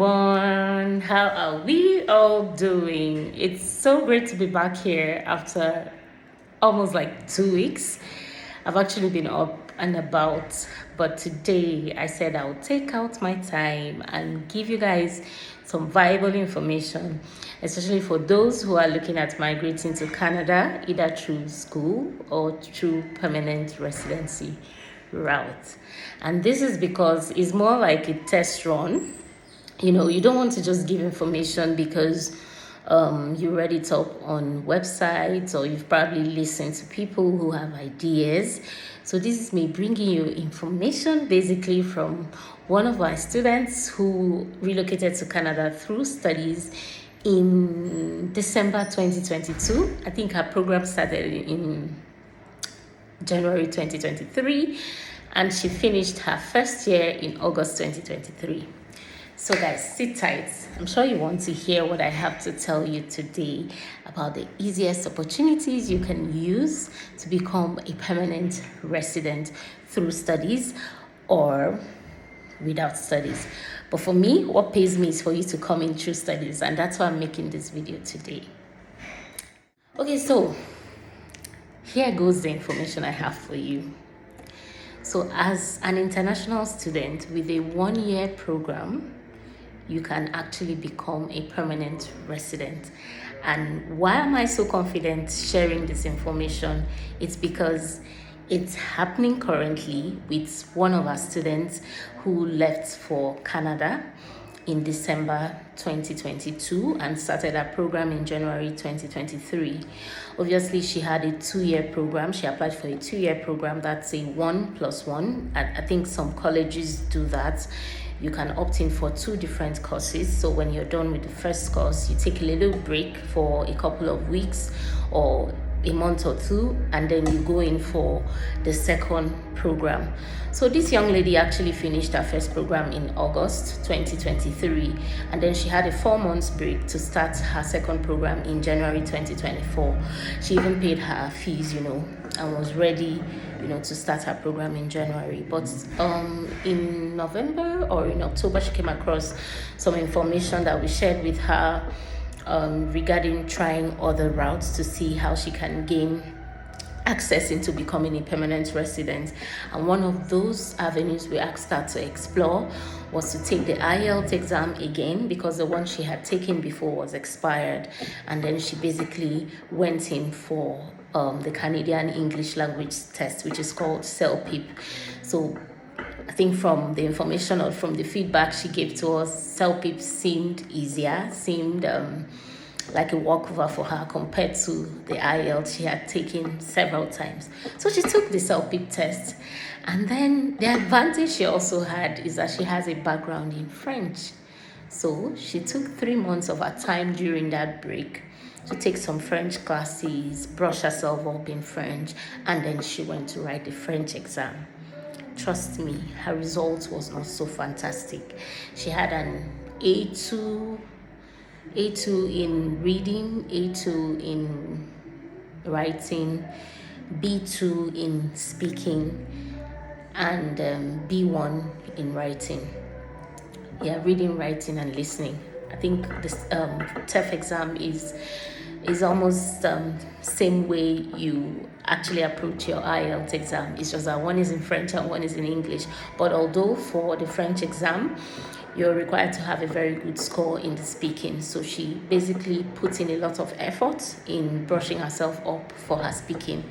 everyone, how are we all doing? It's so great to be back here after almost like 2 weeks. I've actually been up and about, but today I said I'll take out my time and give you guys some viable information, especially for those who are looking at migrating to Canada, either through school or through permanent residency route. And this is because it's more like a test run. You don't want to just give information because you read it up on websites or you've probably listened to people who have ideas. So this is me bringing you information basically from one of our students who relocated to Canada through studies in December 2022. I think her program started in January 2023 and she finished her first year in August 2023. So guys, sit tight. I'm sure you want to hear what I have to tell you today about the easiest opportunities you can use to become a permanent resident through studies or without studies. But for me, what pays me is for you to come in through studies, and that's why I'm making this video today. Okay, so here goes the information I have for you. So as an international student with a 1-year program, you can actually become a permanent resident. And why am I so confident sharing this information? It's because it's happening currently with one of our students who left for Canada in December 2022 and started her program in January 2023. Obviously, she had a 2-year program. She applied for a 2-year program. That's a 1+1. I think some colleges do that. You can opt in for 2 different courses. So when you're done with the first course, you take a little break for a couple of weeks or a month or 2, and then you go in for the second program. So this young lady actually finished her first program in August 2023, and then she had a 4 months break to start her second program in January 2024. She even paid her fees, and was ready, to start her program in January. But in November or in October, she came across some information that we shared with her regarding trying other routes to see how she can gain access into becoming a permanent resident. And one of those avenues we asked her to explore was to take the IELTS exam again, because the one she had taken before was expired. And then she basically went in for the Canadian English language test, which is called CELPIP. So I think from the information or from the feedback she gave to us, CELPIP seemed easier, seemed like a walkover for her compared to the IELTS she had taken several times. So she took the CELPIP test. And then the advantage she also had is that she has a background in French. So she took 3 months of her time during that break to take some French classes, brush herself up in French, and then she went to write the French exam. Trust me, her result was not so fantastic. She had an A2 in reading, A2 in writing, B2 in speaking, and B1 in writing. Reading, writing, and listening. I think this TEF exam is almost same way you actually approach your IELTS exam. It's just that one is in French and one is in English. But although for the French exam, you're required to have a very good score in the speaking. So she basically put in a lot of effort in brushing herself up for her speaking.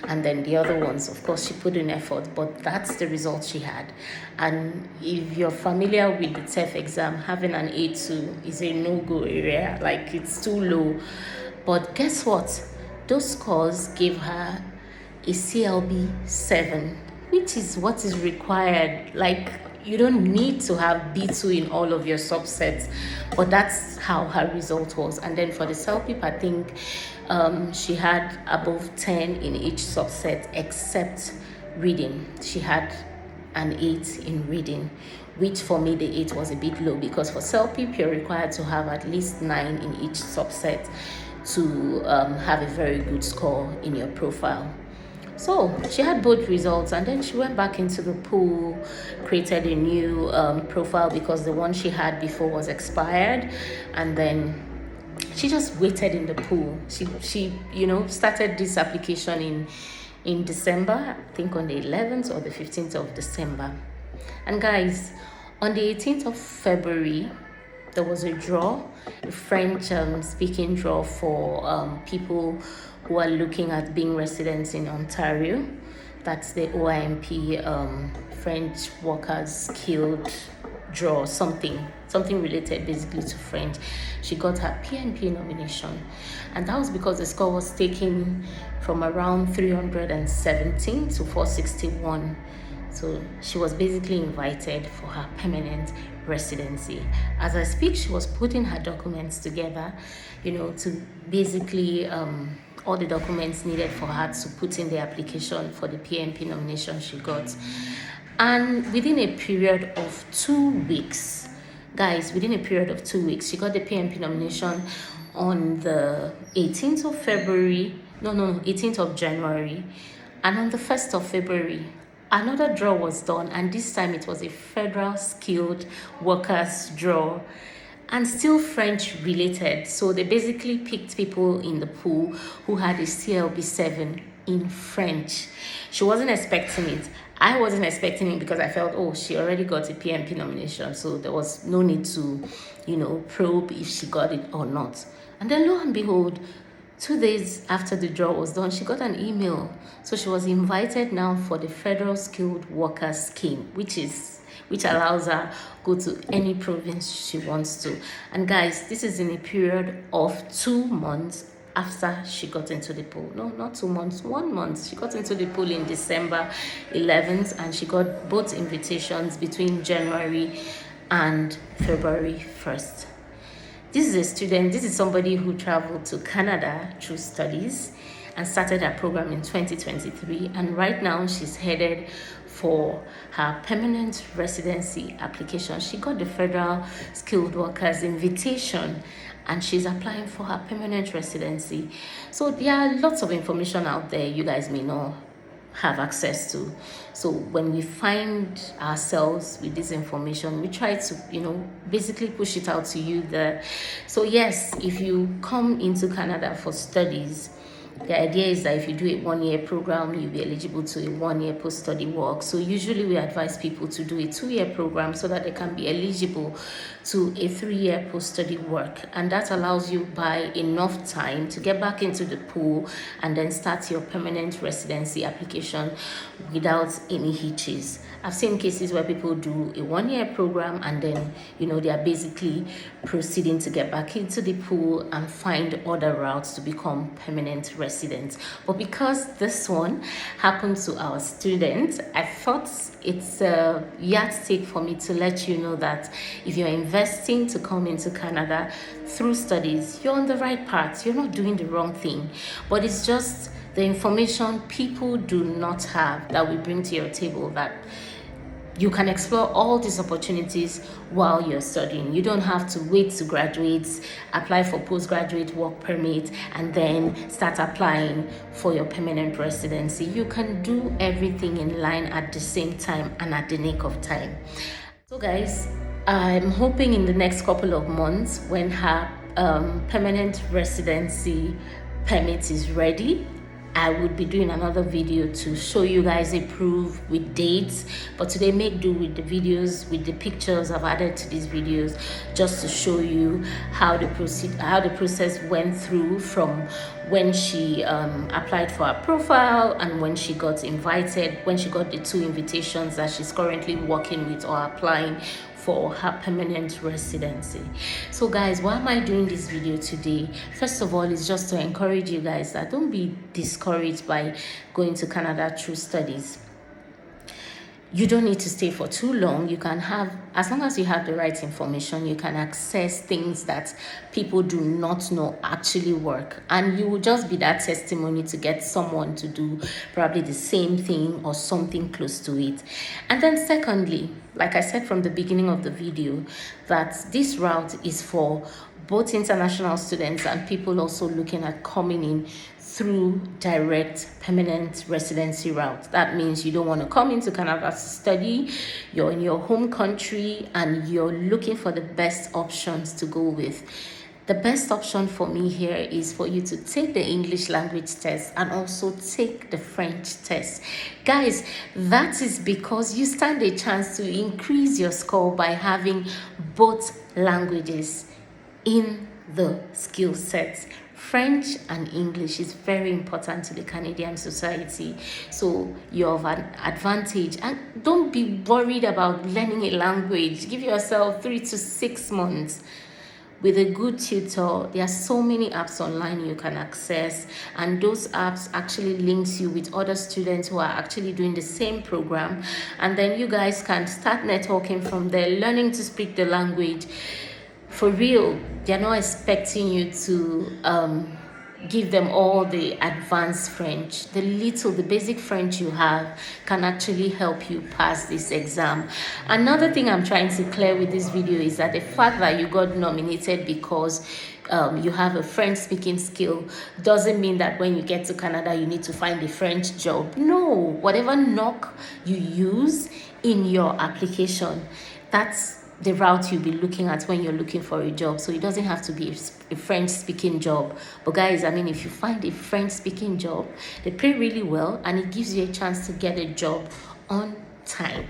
And then the other ones, of course, she put in effort, but that's the result she had. And if you're familiar with the TEF exam, having an A2 is a no-go area. Like, it's too low. But guess what? Those scores gave her a CLB 7, which is what is required. Like, you don't need to have B2 in all of your subsets, but that's how her result was. And then for the CELPIP, I think she had above 10 in each subset except reading. She had an 8 in reading, which for me the 8 was a bit low, because for CELPIP you're required to have at least 9 in each subset to have a very good score in your profile. So she had both results, and then she went back into the pool, created a new profile because the one she had before was expired, and then she just waited in the pool. She started this application in December, I think on the 11th or the 15th of December. And guys, on the 18th of February, there was a draw, a French speaking draw for people who are looking at being residents in Ontario. That's the OIMP French Workers Skilled Draw, something related basically to French. She got her PNP nomination, and that was because the score was taken from around 317 to 461. So she was basically invited for her permanent residency. As I speak, she was putting her documents together, to basically all the documents needed for her to put in the application for the PNP nomination she got. And within a period of 2 weeks, guys, she got the PNP nomination on the 18th of February, 18th of January, and on the 1st of February, another draw was done, and this time it was a federal skilled workers draw, and still French related. So they basically picked people in the pool who had a CLB7 in French. She wasn't expecting it. I wasn't expecting it because I felt, she already got a PNP nomination, so there was no need to, probe if she got it or not. And then lo and behold, 2 days after the draw was done, she got an email. So she was invited now for the Federal Skilled Workers Scheme, which allows her go to any province she wants to. And guys, this is in a period of 2 months after she got into the pool. No, not 2 months, 1 month. She got into the pool in December 11th, and she got both invitations between January and February 1st. This is somebody who traveled to Canada through studies and started her program in 2023. And right now she's headed for her permanent residency application. She got the Federal Skilled Workers invitation, and she's applying for her permanent residency. So there are lots of information out there you guys may not have access to. So when we find ourselves with this information, we try to basically push it out to you there. So yes, if you come into Canada for studies, the idea is that if you do a 1-year program, you'll be eligible to a 1-year post-study work. So usually we advise people to do a 2-year program so that they can be eligible to a 3-year post-study work. And that allows you by enough time to get back into the pool and then start your permanent residency application without any hitches. I've seen cases where people do a 1-year program and then, they are basically proceeding to get back into the pool and find other routes to become permanent residents. But because this one happened to our students, I thought it's a yardstick for me to let you know that if you're investing to come into Canada through studies, you're on the right path. You're not doing the wrong thing. But it's just the information people do not have that we bring to your table, that you can explore all these opportunities while you're studying. You don't have to wait to graduate, apply for postgraduate work permit, and then start applying for your permanent residency. You can do everything in line at the same time and at the nick of time. So guys, I'm hoping in the next couple of months, when her permanent residency permit is ready, I would be doing another video to show you guys a proof with dates. But today, make do with the videos, with the pictures I've added to these videos, just to show you how the process went through from when she applied for her profile and when she got invited, when she got the 2 invitations that she's currently working with or applying for her permanent residency. So guys, why am I doing this video today? First of all, it's just to encourage you guys that don't be discouraged by going to Canada through studies. You don't need to stay for too long. You can have, as long as you have the right information, you can access things that people do not know actually work. And you will just be that testimony to get someone to do probably the same thing or something close to it. And then secondly, like I said from the beginning of the video, that this route is for both international students and people also looking at coming in through direct permanent residency route. That means you don't want to come into Canada to study, you're in your home country and you're looking for the best options to go with. The best option for me here is for you to take the English language test and also take the French test. Guys, that is because you stand a chance to increase your score by having both languages in the skill set. French and English is very important to the Canadian society, so you're of an advantage. And don't be worried about learning a language. Give yourself 3 to 6 months with a good tutor. There are so many apps online you can access, and those apps actually links you with other students who are actually doing the same program, and then you guys can start networking from there, learning to speak the language. For real, they're not expecting you to give them all the advanced French. The basic French you have can actually help you pass this exam. Another thing I'm trying to clear with this video is that the fact that you got nominated because you have a French speaking skill doesn't mean that when you get to Canada you need to find a French job. No, whatever knock you use in your application, that's the route you'll be looking at when you're looking for a job. So it doesn't have to be a French speaking job. But guys, I mean, if you find a French speaking job, they pay really well and it gives you a chance to get a job on time.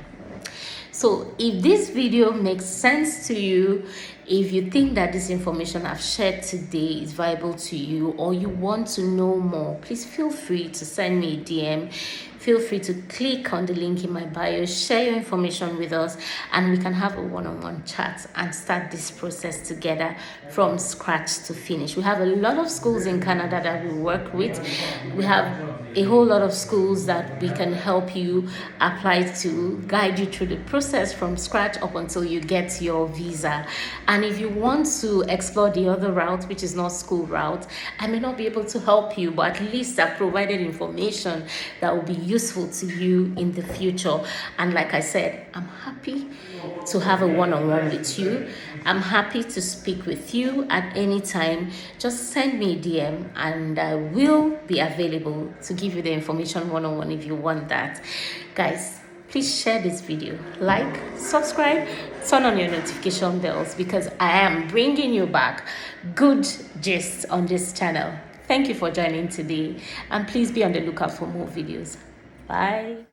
So if this video makes sense to you, if you think that this information I've shared today is viable to you, or you want to know more, please feel free to send me a DM. Feel free to click on the link in my bio, share your information with us, and we can have a one-on-one chat and start this process together from scratch to finish. We have a lot of schools in Canada that we work with. We have a whole lot of schools that we can help you apply to, guide you through the process from scratch up until you get your visa. And if you want to explore the other route, which is not school route, I may not be able to help you, but at least I've provided information that will be useful to you in the future. And like I said, I'm happy to have a one-on-one with you. I'm happy to speak with you at any time. Just send me a DM and I will be available to give you the information one-on-one if you want that. Guys, please share this video, like, subscribe, turn on your notification bells, because I am bringing you back good gist on this channel. Thank you for joining today, and please be on the lookout for more videos. Bye.